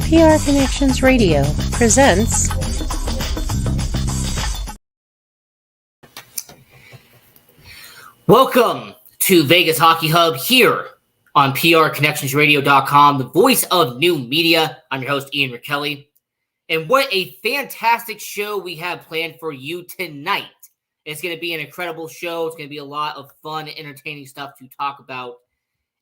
PR Connections Radio presents Welcome to Vegas Hockey Hub here on PRConnectionsRadio.com, the voice of new media. I'm your host, Ian Rakelli. And what a fantastic show we have planned for you tonight. It's going to be an incredible show. It's going to be a lot of fun, entertaining stuff to talk about.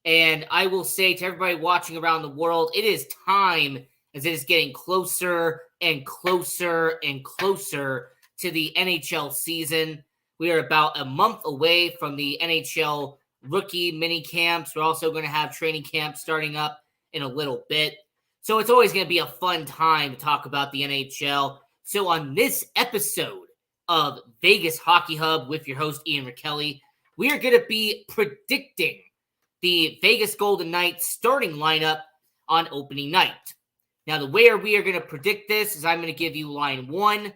And I will say to everybody watching around the world, it is time as it is getting closer and closer and closer to the NHL season. We are about a month away from the NHL rookie mini camps. We're also going to have training camps starting up in a little bit. So it's always going to be a fun time to talk about the NHL. So on this episode of Vegas Hockey Hub with your host, Ian Rakelli, we are going to be predicting the Vegas Golden Knights starting lineup on opening night. Now, the way we are going to predict this is I'm going to give you line 1,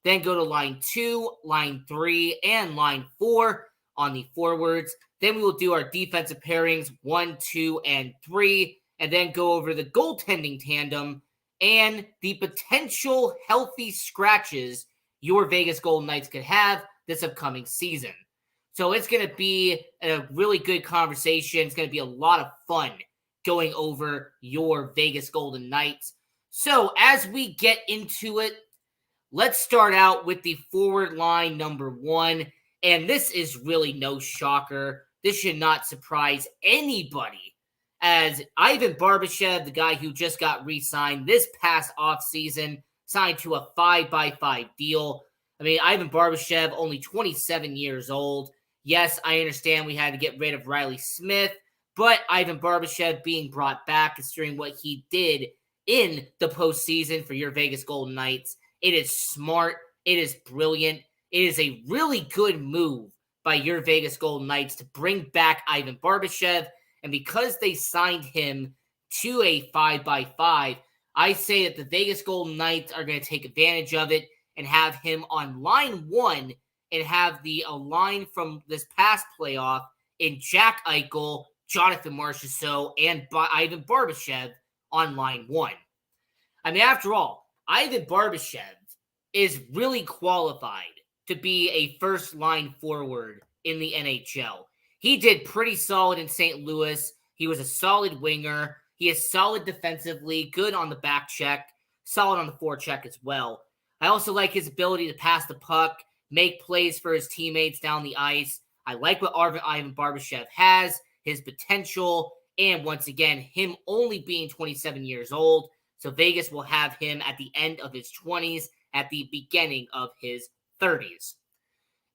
then go to line 2, line 3, and line 4 on the forwards. Then we will do our defensive pairings 1, 2, and 3, and then go over the goaltending tandem and the potential healthy scratches your Vegas Golden Knights could have this upcoming season. So it's going to be a really good conversation. It's going to be a lot of fun going over your Vegas Golden Knights. So as we get into it, let's start out with the forward line number 1. And this is really no shocker. This should not surprise anybody, as Ivan Barbashev, the guy who just got re-signed this past offseason, signed to a 5x5 deal. I mean, Ivan Barbashev, only 27 years old. Yes, I understand we had to get rid of Riley Smith, but Ivan Barbashev being brought back, considering what he did in the postseason for your Vegas Golden Knights, it is smart. It is brilliant. It is a really good move by your Vegas Golden Knights to bring back Ivan Barbashev. And because they signed him to a 5x5, I say that the Vegas Golden Knights are going to take advantage of it and have him on line 1 and have the line from this past playoff in Jack Eichel, Jonathan Marchessault, and Ivan Barbashev on line 1. I mean, after all, Ivan Barbashev is really qualified to be a first-line forward in the NHL. He did pretty solid in St. Louis. He was a solid winger. He is solid defensively, good on the back check, solid on the forecheck as well. I also like his ability to pass the puck, make plays for his teammates down the ice. I like what Ivan Barbashev has, his potential, and once again, him only being 27 years old. So Vegas will have him at the end of his 20s, at the beginning of his 30s.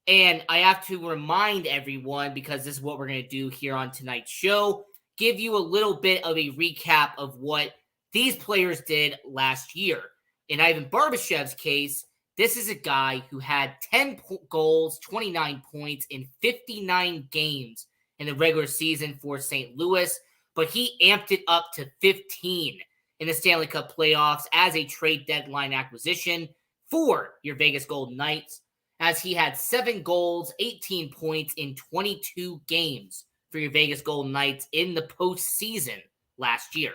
And I have to remind everyone, because this is what we're going to do here on tonight's show, give you a little bit of a recap of what these players did last year. In Ivan Barbashev's case, this is a guy who had 10 goals, 29 points in 59 games in the regular season for St. Louis, but he amped it up to 15 in the Stanley Cup playoffs as a trade deadline acquisition for your Vegas Golden Knights, as he had 7 goals, 18 points in 22 games for your Vegas Golden Knights in the postseason last year.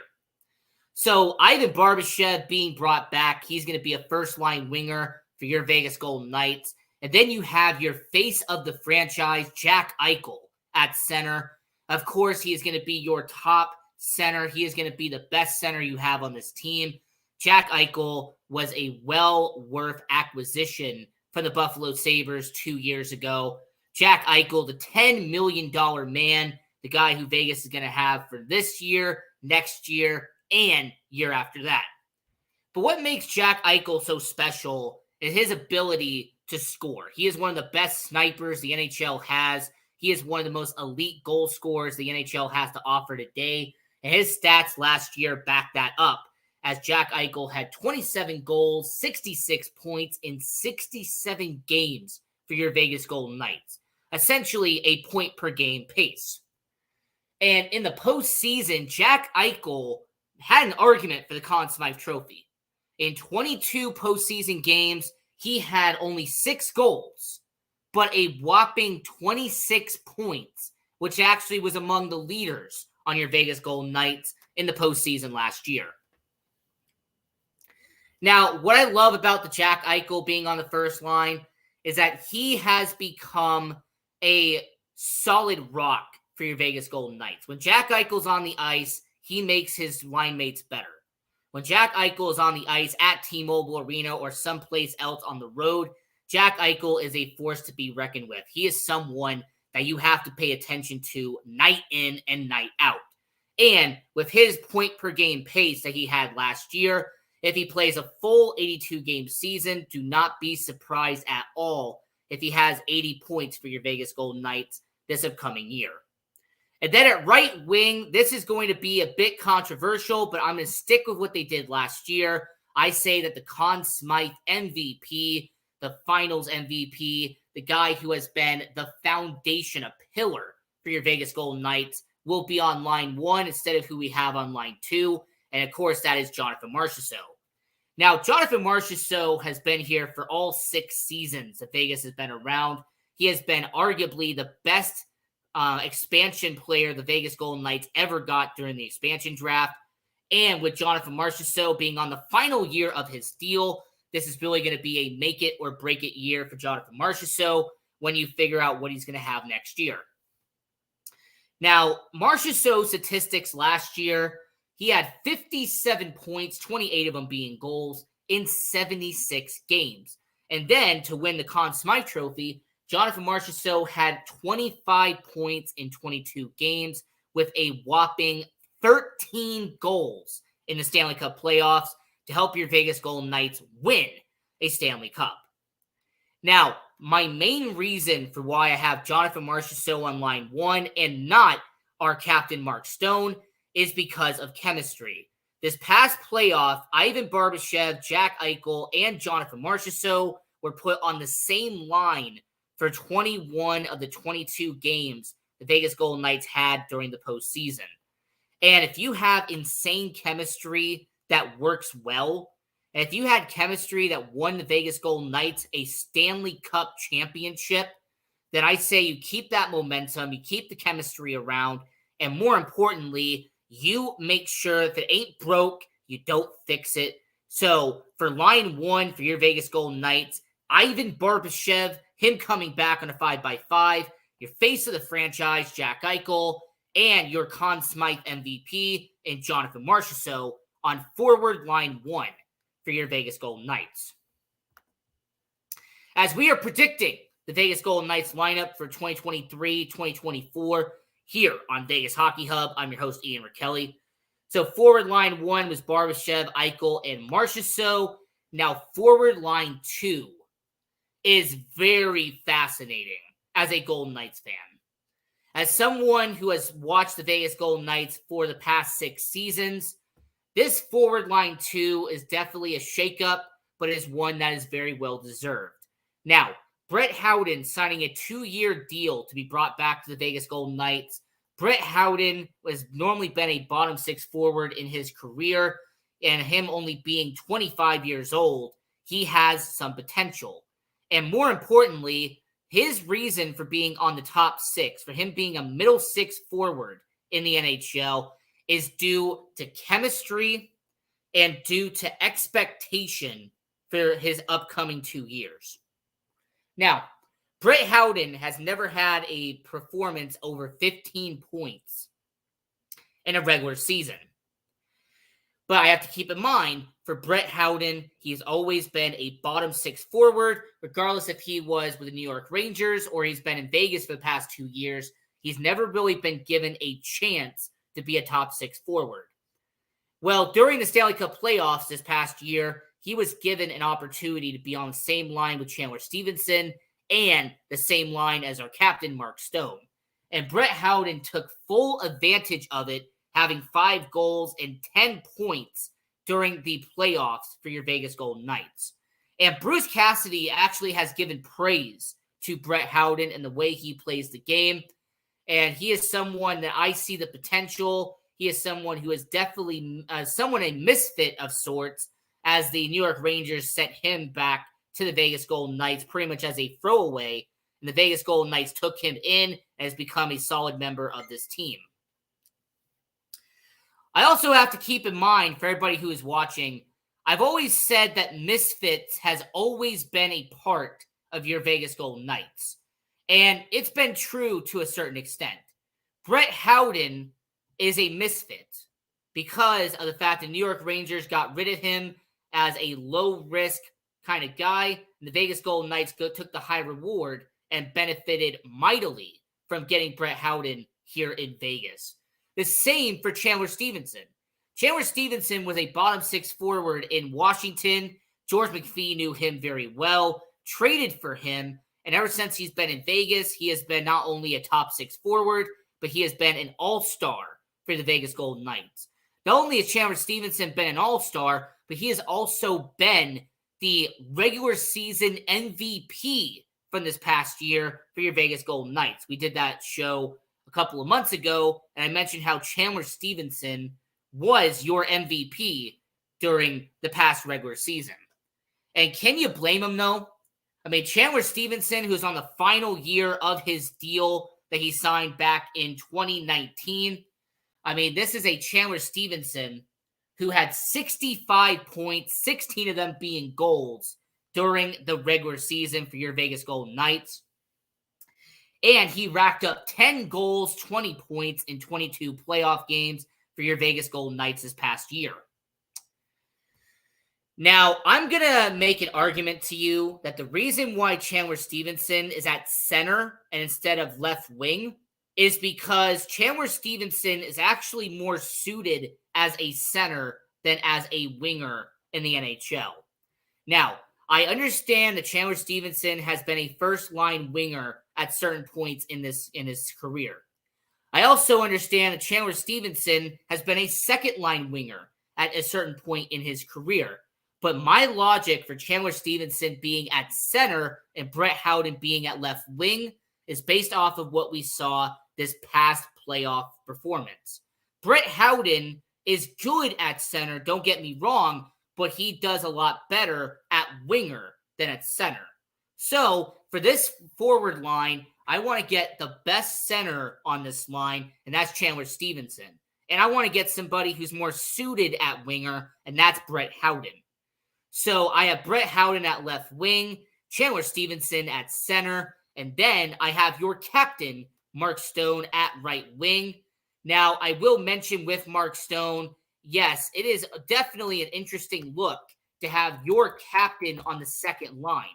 So Ivan Barbashev being brought back, he's going to be a first-line winger for your Vegas Golden Knights. And then you have your face of the franchise, Jack Eichel, at center. Of course, he is going to be your top center. He is going to be the best center you have on this team. Jack Eichel was a well-worth acquisition from the Buffalo Sabres 2 years ago. Jack Eichel, the $10 million man, the guy who Vegas is going to have for this year, next year, and year after that. But what makes Jack Eichel so special is his ability to score. He is one of the best snipers the NHL has. He is one of the most elite goal scorers the NHL has to offer today. And his stats last year back that up, as Jack Eichel had 27 goals, 66 points in 67 games for your Vegas Golden Knights. Essentially a point-per-game pace. And in the postseason, Jack Eichel had an argument for the Conn Smythe Trophy. In 22 postseason games, he had only 6 goals, but a whopping 26 points, which actually was among the leaders on your Vegas Golden Knights in the postseason last year. Now, what I love about the Jack Eichel being on the first line is that he has become a solid rock for your Vegas Golden Knights. When Jack Eichel's on the ice, he makes his line mates better. When Jack Eichel is on the ice at T-Mobile Arena or someplace else on the road, Jack Eichel is a force to be reckoned with. He is someone that you have to pay attention to night in and night out. And with his point per game pace that he had last year, if he plays a full 82-game season, do not be surprised at all if he has 80 points for your Vegas Golden Knights this upcoming year. And then at right wing, this is going to be a bit controversial, but I'm going to stick with what they did last year. I say that the Conn Smythe MVP, the finals MVP, the guy who has been the foundation, a pillar for your Vegas Golden Knights, will be on line 1 instead of who we have on line 2. And of course, that is Jonathan Marchessault. Now, Jonathan Marchessault has been here for all 6 seasons that Vegas has been around. He has been arguably the best expansion player the Vegas Golden Knights ever got during the expansion draft. And with Jonathan Marchessault being on the final year of his deal, this is really going to be a make it or break it year for Jonathan Marchessault when you figure out what he's going to have next year. Now, Marchessault's statistics last year, he had 57 points, 28 of them being goals in 76 games. And then to win the Conn Smythe Trophy, Jonathan Marchessault had 25 points in 22 games with a whopping 13 goals in the Stanley Cup playoffs to help your Vegas Golden Knights win a Stanley Cup. Now, my main reason for why I have Jonathan Marchessault on line 1 and not our captain Mark Stone is because of chemistry. This past playoff, Ivan Barbashev, Jack Eichel, and Jonathan Marchessault were put on the same line for 21 of the 22 games the Vegas Golden Knights had during the postseason. And if you have insane chemistry that works well, and if you had chemistry that won the Vegas Golden Knights a Stanley Cup championship, then I say you keep that momentum, you keep the chemistry around, and more importantly, you make sure if it ain't broke, you don't fix it. So for line 1 for your Vegas Golden Knights, Ivan Barbashev, him coming back on a 5x5, your face of the franchise, Jack Eichel, and your Conn Smythe MVP and Jonathan Marchessault on forward line 1 for your Vegas Golden Knights. As we are predicting the Vegas Golden Knights lineup for 2023-2024 here on Vegas Hockey Hub, I'm your host, Ian Rakelli. So forward line 1 was Barbashev, Eichel, and Marchessault. Now forward line 2 is very fascinating as a Golden Knights fan. As someone who has watched the Vegas Golden Knights for the past 6 seasons, this forward line 2 is definitely a shakeup, but it is one that is very well deserved. Now, Brett Howden signing a 2-year deal to be brought back to the Vegas Golden Knights. Brett Howden has normally been a bottom 6 forward in his career, and him only being 25 years old, he has some potential. And more importantly, his reason for being on the top 6, for him being a middle 6 forward in the NHL, is due to chemistry and due to expectation for his upcoming 2 years. Now, Brett Howden has never had a performance over 15 points in a regular season. But I have to keep in mind, for Brett Howden, he's always been a bottom 6 forward, regardless if he was with the New York Rangers or he's been in Vegas for the past 2 years. He's never really been given a chance to be a top 6 forward. Well, during the Stanley Cup playoffs this past year, he was given an opportunity to be on the same line with Chandler Stevenson and the same line as our captain, Mark Stone. And Brett Howden took full advantage of it, having 5 goals and 10 points during the playoffs for your Vegas Golden Knights. And Bruce Cassidy actually has given praise to Brett Howden and the way he plays the game. And he is someone that I see the potential. He is someone who is definitely a misfit of sorts, as the New York Rangers sent him back to the Vegas Golden Knights pretty much as a throwaway. And the Vegas Golden Knights took him in and has become a solid member of this team. I also have to keep in mind, for everybody who is watching, I've always said that misfits has always been a part of your Vegas Golden Knights. And it's been true to a certain extent. Brett Howden is a misfit because of the fact the New York Rangers got rid of him as a low-risk kind of guy. And the Vegas Golden Knights took the high reward and benefited mightily from getting Brett Howden here in Vegas. The same for Chandler Stevenson. Chandler Stevenson was a bottom six forward in Washington. George McPhee knew him very well, traded for him, and ever since he's been in Vegas, he has been not only a top six forward, but he has been an all-star for the Vegas Golden Knights. Not only has Chandler Stevenson been an all-star, but he has also been the regular season MVP from this past year for your Vegas Golden Knights. We did that show a couple of months ago, and I mentioned how Chandler Stevenson was your MVP during the past regular season. And can you blame him, though? I mean, Chandler Stevenson, who's on the final year of his deal that he signed back in 2019. I mean, this is a Chandler Stevenson who had 65 points, 16 of them being goals during the regular season for your Vegas Golden Knights. And he racked up 10 goals, 20 points in 22 playoff games for your Vegas Golden Knights this past year. Now, I'm going to make an argument to you that the reason why Chandler Stevenson is at center and instead of left wing is because Chandler Stevenson is actually more suited as a center than as a winger in the NHL. Now, I understand that Chandler Stevenson has been a first-line winger at certain points in his career. I also understand that Chandler Stevenson has been a second-line winger at a certain point in his career. But my logic for Chandler Stevenson being at center and Brett Howden being at left wing is based off of what we saw this past playoff performance. Brett Howden is good at center, don't get me wrong, but he does a lot better at winger than at center. So for this forward line, I want to get the best center on this line, and that's Chandler Stevenson. And I want to get somebody who's more suited at winger, and that's Brett Howden. So I have Brett Howden at left wing, Chandler Stevenson at center, and then I have your captain, Mark Stone, at right wing. Now, I will mention with Mark Stone, yes, it is definitely an interesting look to have your captain on the second line.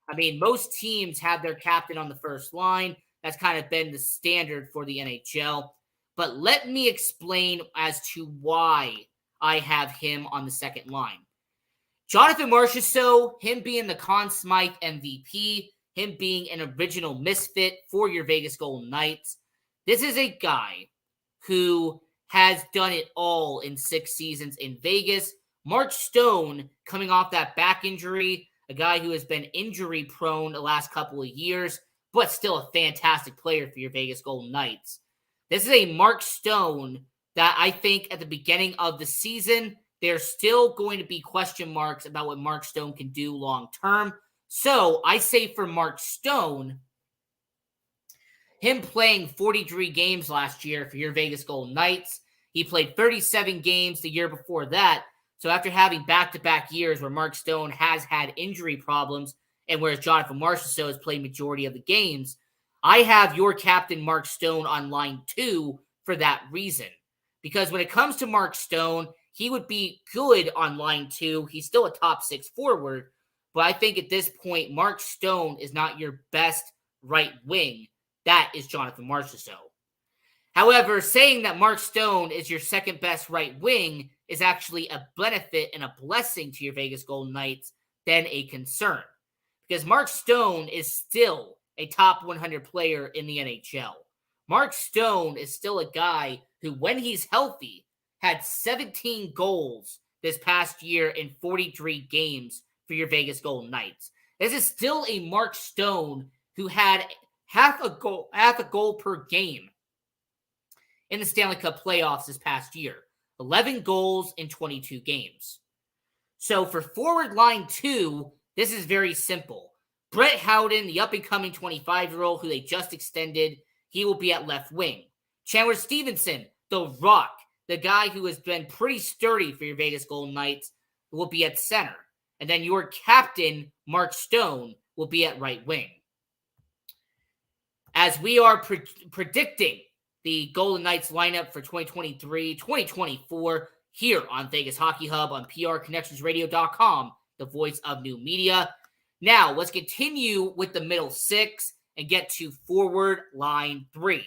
I mean, most teams have their captain on the first line. That's kind of been the standard for the NHL. But let me explain as to why I have him on the second line. Jonathan Marchessault, him being the Conn Smythe MVP, him being an original misfit for your Vegas Golden Knights. This is a guy who has done it all in 6 seasons in Vegas. Mark Stone, coming off that back injury, a guy who has been injury prone the last couple of years, but still a fantastic player for your Vegas Golden Knights. This is a Mark Stone that I think at the beginning of the season, there's still going to be question marks about what Mark Stone can do long term. So I say for Mark Stone, him playing 43 games last year for your Vegas Golden Knights, he played 37 games the year before that. So after having back-to-back years where Mark Stone has had injury problems and whereas Jonathan Marchessault has played majority of the games, I have your captain Mark Stone on line 2 for that reason. Because when it comes to Mark Stone, he would be good on line 2. He's still a top 6 forward, but I think at this point, Mark Stone is not your best right wing. That is Jonathan Marchessault. However, saying that Mark Stone is your second best right wing is actually a benefit and a blessing to your Vegas Golden Knights than a concern. Because Mark Stone is still a top 100 player in the NHL. Mark Stone is still a guy who, when he's healthy, had 17 goals this past year in 43 games for your Vegas Golden Knights. This is still a Mark Stone who had half a goal per game in the Stanley Cup playoffs this past year. 11 goals in 22 games. So for forward line 2, this is very simple. Brett Howden, the up-and-coming 25-year-old who they just extended, he will be at left wing. Chandler Stevenson, the Rock, the guy who has been pretty sturdy for your Vegas Golden Knights, will be at center. And then your captain, Mark Stone, will be at right wing. As we are predicting the Golden Knights lineup for 2023-2024 here on Vegas Hockey Hub on PRConnectionsRadio.com, the voice of new media. Now, let's continue with the middle six and get to forward line three.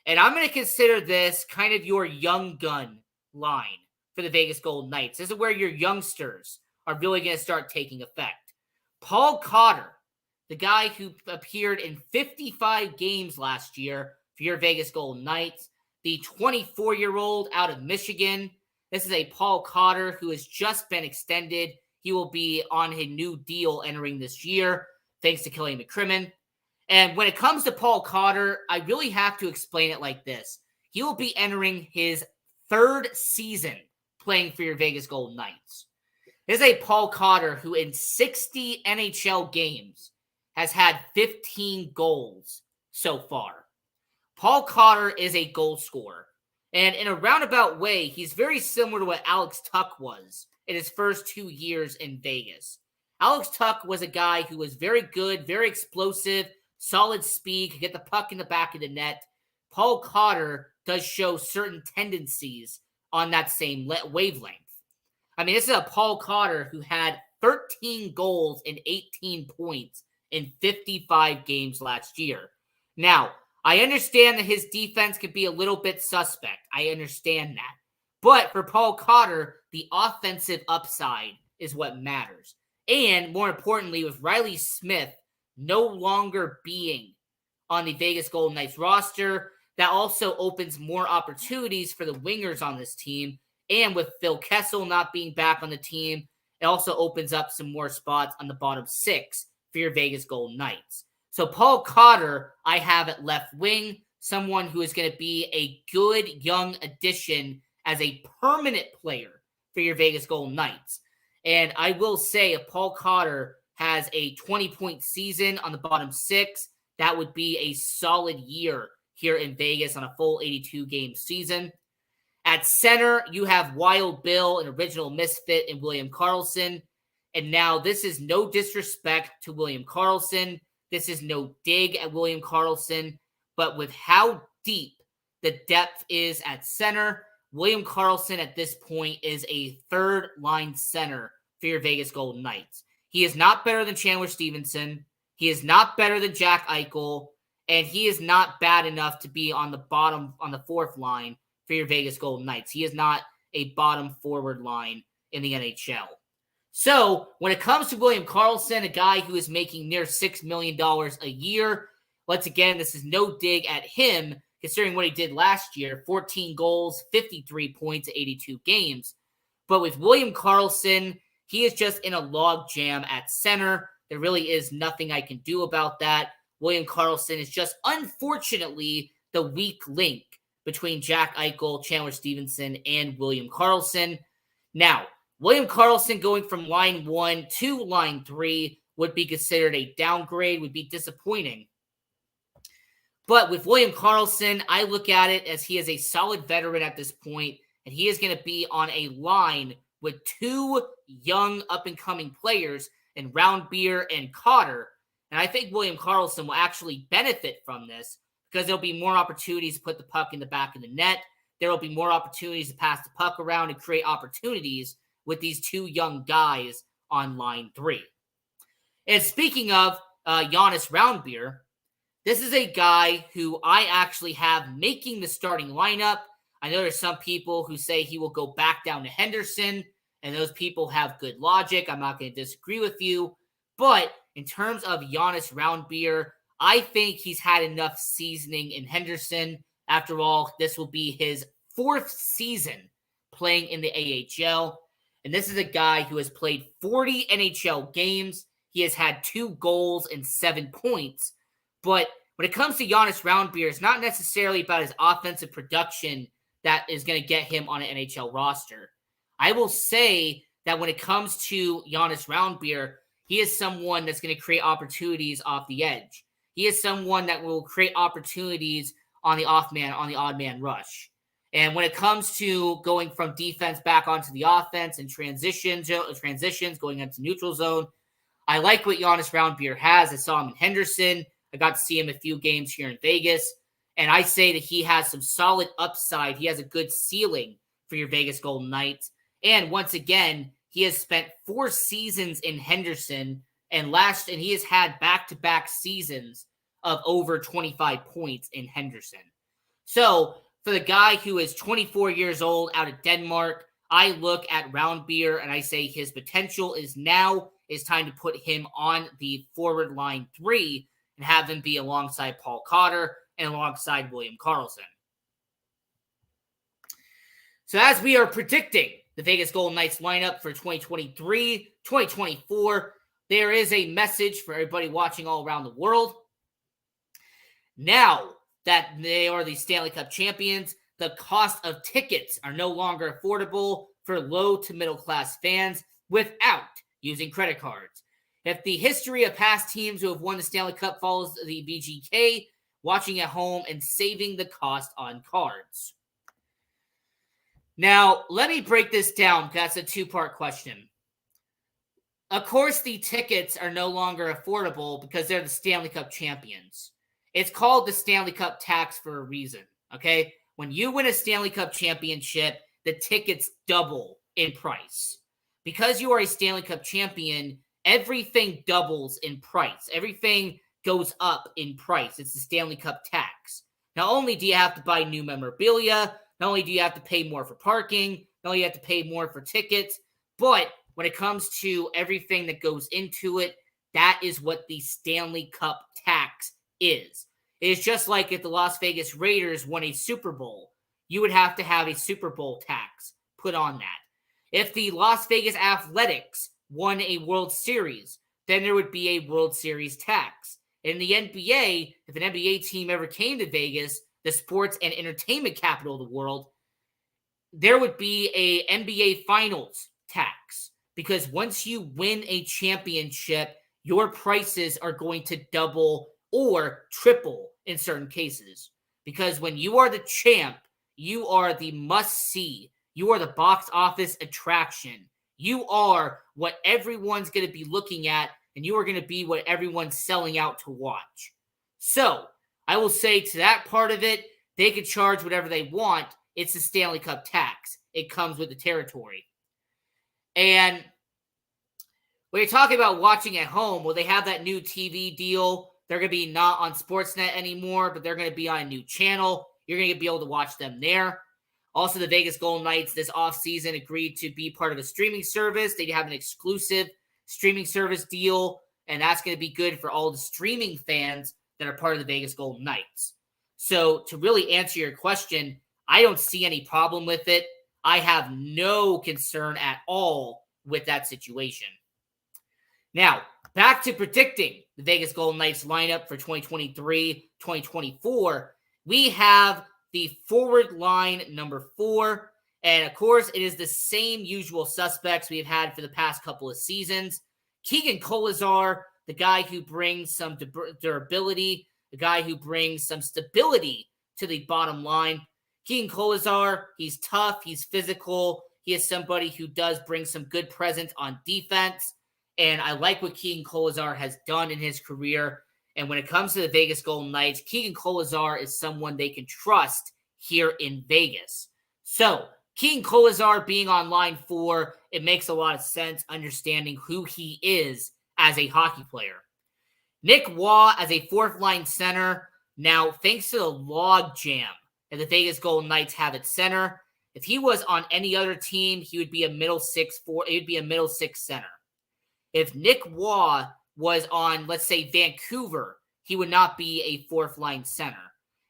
And I'm going to consider this kind of your young gun line for the Vegas Golden Knights. This is where your youngsters are really going to start taking effect. Paul Cotter, the guy who appeared in 55 games last year for your Vegas Golden Knights, the 24-year-old out of Michigan. This is a Paul Cotter who has just been extended. He will be on a new deal entering this year, thanks to Kelly McCrimmon. And when it comes to Paul Cotter, I really have to explain it like this. He will be entering his third season playing for your Vegas Golden Knights. This is a Paul Cotter who in 60 NHL games has had 15 goals so far. Paul Cotter is a goal scorer. And in a roundabout way, he's very similar to what Alex Tuch was in his first 2 years in Vegas. Alex Tuch was a guy who was very good, very explosive, solid speed, could get the puck in the back of the net. Paul Cotter does show certain tendencies on that same wavelength. I mean, this is a Paul Cotter who had 13 goals and 18 points in 55 games last year. Now, I understand that his defense could be a little bit suspect. I understand that. But for Paul Cotter, the offensive upside is what matters. And more importantly, with Riley Smith no longer being on the Vegas Golden Knights roster, that also opens more opportunities for the wingers on this team. And with Phil Kessel not being back on the team, it also opens up some more spots on the bottom six for your Vegas Golden Knights. So Paul Cotter, I have at left wing, someone who is going to be a good young addition as a permanent player for your Vegas Golden Knights. And I will say if Paul Cotter has a 20-point season on the bottom six, that would be a solid year here in Vegas on a full 82-game season. At center, you have Wild Bill, an original misfit, in William Karlsson. And now this is no disrespect to William Karlsson. This is no dig at William Karlsson. But with how deep the depth is at center, William Karlsson at this point is a third-line center for your Vegas Golden Knights. He is not better than Chandler Stevenson. He is not better than Jack Eichel. And he is not bad enough to be on the bottom, on the fourth line for your Vegas Golden Knights. He is not a bottom forward line in the NHL. So when it comes to William Karlsson, a guy who is making near $6 million a year, once again, this is no dig at him, considering what he did last year, 14 goals, 53 points, 82 games. But with William Karlsson, he is just in a log jam at center. There really is nothing I can do about that. William Karlsson is just, unfortunately, the weak link between Jack Eichel, Chandler Stevenson, and William Karlsson. Now, William Karlsson going from line 1 to line 3 would be considered a downgrade, would be disappointing. But with William Karlsson, I look at it as he is a solid veteran at this point, and he is going to be on a line with two young up-and-coming players in Roundbeer and Cotter. And I think William Karlsson will actually benefit from this because there'll be more opportunities to put the puck in the back of the net. There will be more opportunities to pass the puck around and create opportunities with these two young guys on line 3. And speaking of Jonas Roundbeer, this is a guy who I actually have making the starting lineup. I know there's some people who say he will go back down to Henderson, and those people have good logic. I'm not going to disagree with you. But in terms of Jonas Roundbeer, I think he's had enough seasoning in Henderson. After all, this will be his 4th season playing in the AHL. And this is a guy who has played 40 NHL games. He has had 2 goals and 7 points. But when it comes to Jonas Roundbeer, it's not necessarily about his offensive production that is going to get him on an NHL roster. I will say that when it comes to Jonas Roundbeer, he is someone that's going to create opportunities off the edge. He is someone that will create opportunities on the odd man rush. And when it comes to going from defense back onto the offense and transitions going into neutral zone, I like what Giannis Roundbeer has. I saw him in Henderson. I got to see him a few games here in Vegas. And I say that he has some solid upside. He has a good ceiling for your Vegas Golden Knights. And once again, he has spent 4 seasons in Henderson, and he has had back-to-back seasons of over 25 points in Henderson. So for the guy who is 24 years old out of Denmark, I look at Roundbeer and I say his potential is time to put him on the forward line 3 and have him be alongside Paul Cotter and alongside William Karlsson. So as we are predicting the Vegas Golden Knights lineup for 2023, 2024, there is a message for everybody watching all around the world. Now that they are the Stanley Cup champions, the cost of tickets are no longer affordable for low to middle class fans without using credit cards. If the history of past teams who have won the Stanley Cup follows the VGK, watching at home and saving the cost on cards. Now, let me break this down because that's a 2-part question. Of course, the tickets are no longer affordable because they're the Stanley Cup champions. It's called the Stanley Cup tax for a reason, okay? When you win a Stanley Cup championship, the tickets double in price. Because you are a Stanley Cup champion, everything doubles in price. Everything goes up in price. It's the Stanley Cup tax. Not only do you have to buy new memorabilia, not only do you have to pay more for parking, not only do you have to pay more for tickets, but when it comes to everything that goes into it, that is what the Stanley Cup tax is. It is just like if the Las Vegas Raiders won a Super Bowl, you would have to have a Super Bowl tax put on that. If the Las Vegas Athletics won a World Series, then there would be a World Series tax. In the NBA, if an NBA team ever came to Vegas, the sports and entertainment capital of the world, there would be a NBA Finals tax. Because once you win a championship, your prices are going to double or triple in certain cases. Because when you are the champ, you are the must-see. You are the box office attraction. You are what everyone's going to be looking at, and you are going to be what everyone's selling out to watch. So, I will say to that part of it, they can charge whatever they want. It's the Stanley Cup tax. It comes with the territory. And when you're talking about watching at home, well, they have that new TV deal. They're going to be not on Sportsnet anymore, but they're going to be on a new channel. You're going to be able to watch them there. Also, the Vegas Golden Knights this offseason agreed to be part of a streaming service. They have an exclusive streaming service deal, and that's going to be good for all the streaming fans that are part of the Vegas Golden Knights. So to really answer your question, I don't see any problem with it. I have no concern at all with that situation. Now, back to predicting the Vegas Golden Knights lineup for 2023-2024. We have the forward line number 4. And, of course, it is the same usual suspects we've had for the past couple of seasons. Keegan Kolesar, the guy who brings some durability, the guy who brings some stability to the bottom line. Keegan Kolesar, he's tough, he's physical. He is somebody who does bring some good presence on defense. And I like what Keegan Kolesar has done in his career. And when it comes to the Vegas Golden Knights, Keegan Kolesar is someone they can trust here in Vegas. So, Keegan Kolesar being on line 4, it makes a lot of sense understanding who he is as a hockey player. Nick Waugh as a 4th-line center. Now, thanks to the log jam that the Vegas Golden Knights have at center, if he was on any other team, he would be a middle 6 center. If Nick Waugh was on, let's say, Vancouver, he would not be a 4th-line center.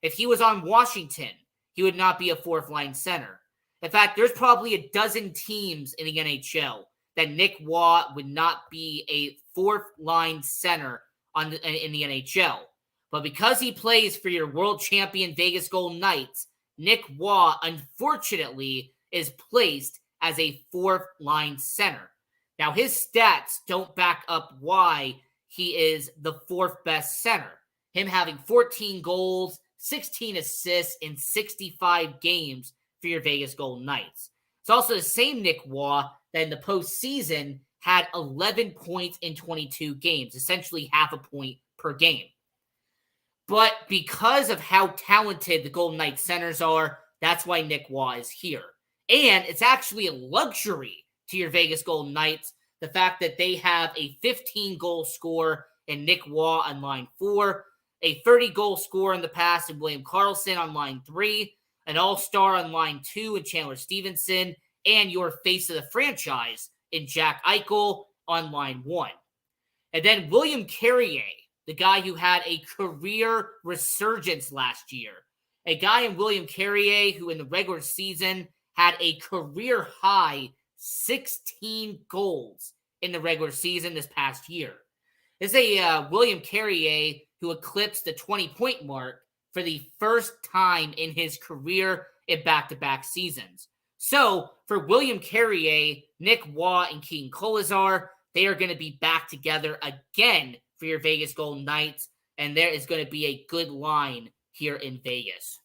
If he was on Washington, he would not be a 4th-line center. In fact, there's probably a dozen teams in the NHL that Nick Waugh would not be a 4th-line center in the NHL. But because he plays for your world champion Vegas Golden Knights, Nick Waugh, unfortunately, is placed as a 4th-line center. Now, his stats don't back up why he is the 4th best center. Him having 14 goals, 16 assists in 65 games for your Vegas Golden Knights. It's also the same Nick Waugh that in the postseason had 11 points in 22 games, essentially half a point per game. But because of how talented the Golden Knights centers are, that's why Nick Waugh is here. And it's actually a luxury to your Vegas Golden Knights, the fact that they have a 15-goal scorer in Nick Waugh on line 4, a 30-goal scorer in the past in William Karlsson on line 3, an all-star on line 2 in Chandler Stevenson, and your face of the franchise in Jack Eichel on line 1. And then William Carrier, the guy who had a career resurgence last year. A guy in William Carrier who in the regular season had a career high 16 goals in the regular season this past year. This is a William Carrier who eclipsed the 20-point mark for the first time in his career in back-to-back seasons. So for William Carrier, Nick Waugh, and Keegan Kolesar, they are going to be back together again for your Vegas Golden Knights, and there is going to be a good line here in Vegas.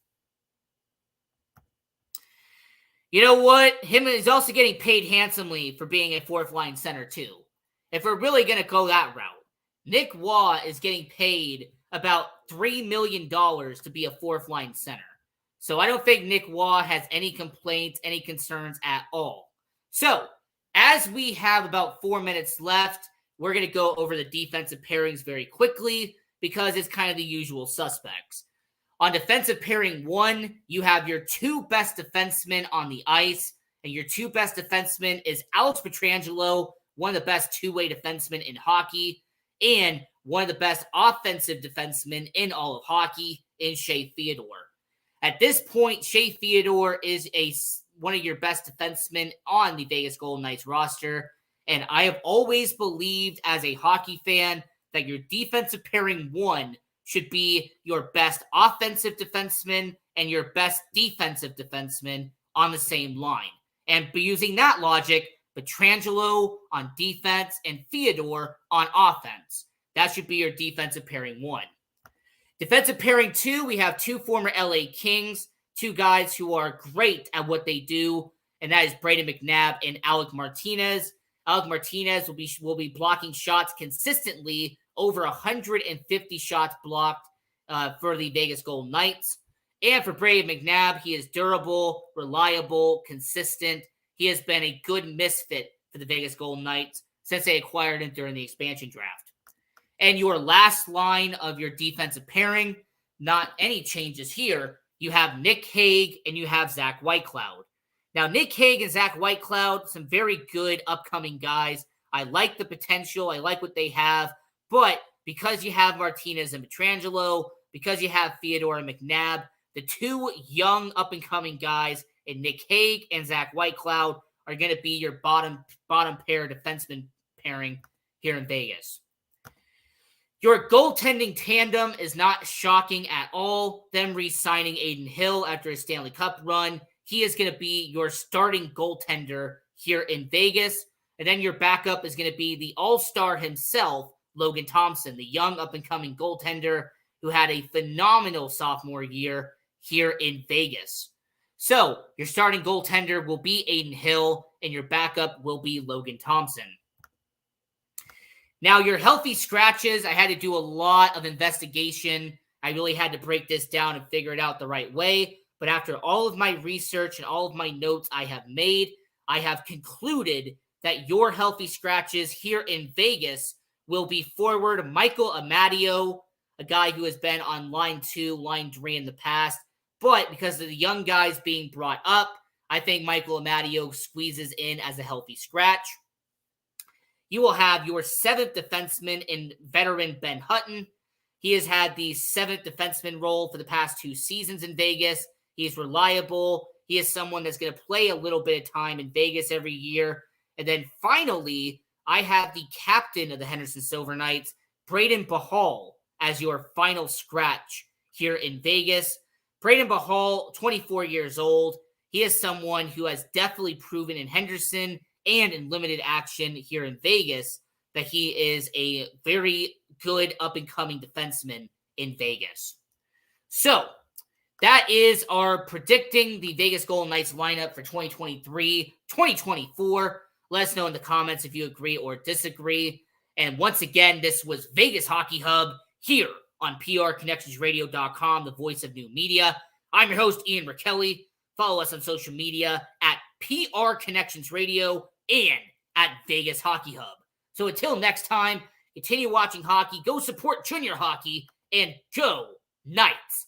You know what? Him is also getting paid handsomely for being a fourth-line center, too. If we're really going to go that route, Nick Waugh is getting paid about $3 million to be a fourth-line center. So I don't think Nick Waugh has any complaints, any concerns at all. So, as we have about 4 minutes left, we're going to go over the defensive pairings very quickly because it's kind of the usual suspects. On defensive pairing 1, you have your 2 best defensemen on the ice, and your 2 best defensemen is Alex Pietrangelo, one of the best two-way defensemen in hockey, and one of the best offensive defensemen in all of hockey in Shea Theodore. At this point, Shea Theodore is one of your best defensemen on the Vegas Golden Knights roster, and I have always believed as a hockey fan that your defensive pairing 1 should be your best offensive defenseman and your best defensive defenseman on the same line. And using that logic, Pietrangelo on defense and Theodore on offense. That should be your defensive pairing 1. Defensive pairing 2, we have 2 former LA Kings, 2 guys who are great at what they do, and that is Brayden McNabb and Alec Martinez. Alec Martinez will be blocking shots consistently, over 150 shots blocked for the Vegas Golden Knights. And for Brayden McNabb, he is durable, reliable, consistent. He has been a good misfit for the Vegas Golden Knights since they acquired him during the expansion draft. And your last line of your defensive pairing, not any changes here. You have Nick Hague and you have Zach Whitecloud. Now, Nick Hague and Zach Whitecloud, some very good upcoming guys. I like the potential. I like what they have. But because you have Martinez and Pietrangelo, because you have Theodore and McNabb, the 2 young up-and-coming guys in Nick Hague and Zach Whitecloud are going to be your bottom pair defenseman pairing here in Vegas. Your goaltending tandem is not shocking at all. Them re-signing Adin Hill after his Stanley Cup run. He is going to be your starting goaltender here in Vegas. And then your backup is going to be the all-star himself, Logan Thompson, the young up-and-coming goaltender who had a phenomenal sophomore year here in Vegas. So, your starting goaltender will be Adin Hill, and your backup will be Logan Thompson. Now, your healthy scratches, I had to do a lot of investigation. I really had to break this down and figure it out the right way. But after all of my research and all of my notes I have made, I have concluded that your healthy scratches here in Vegas will be forward Michael Amadio, a guy who has been on line 2, line 3 in the past. But because of the young guys being brought up, I think Michael Amadio squeezes in as a healthy scratch. You will have your 7th defenseman in veteran Ben Hutton. He has had the 7th defenseman role for the past 2 seasons in Vegas. He is reliable. He is someone that's going to play a little bit of time in Vegas every year. And then finally, I have the captain of the Henderson Silver Knights, Brayden Pachal, as your final scratch here in Vegas. Brayden Pachal, 24 years old. He is someone who has definitely proven in Henderson and in limited action here in Vegas that he is a very good up-and-coming defenseman in Vegas. So, that is our predicting the Vegas Golden Knights lineup for 2023-2024. Let us know in the comments if you agree or disagree. And once again, this was Vegas Hockey Hub here on PRConnectionsRadio.com, the voice of new media. I'm your host, Ian Rakelli. Follow us on social media at PR Connections Radio and at Vegas Hockey Hub. So until next time, continue watching hockey, go support junior hockey, and go Knights.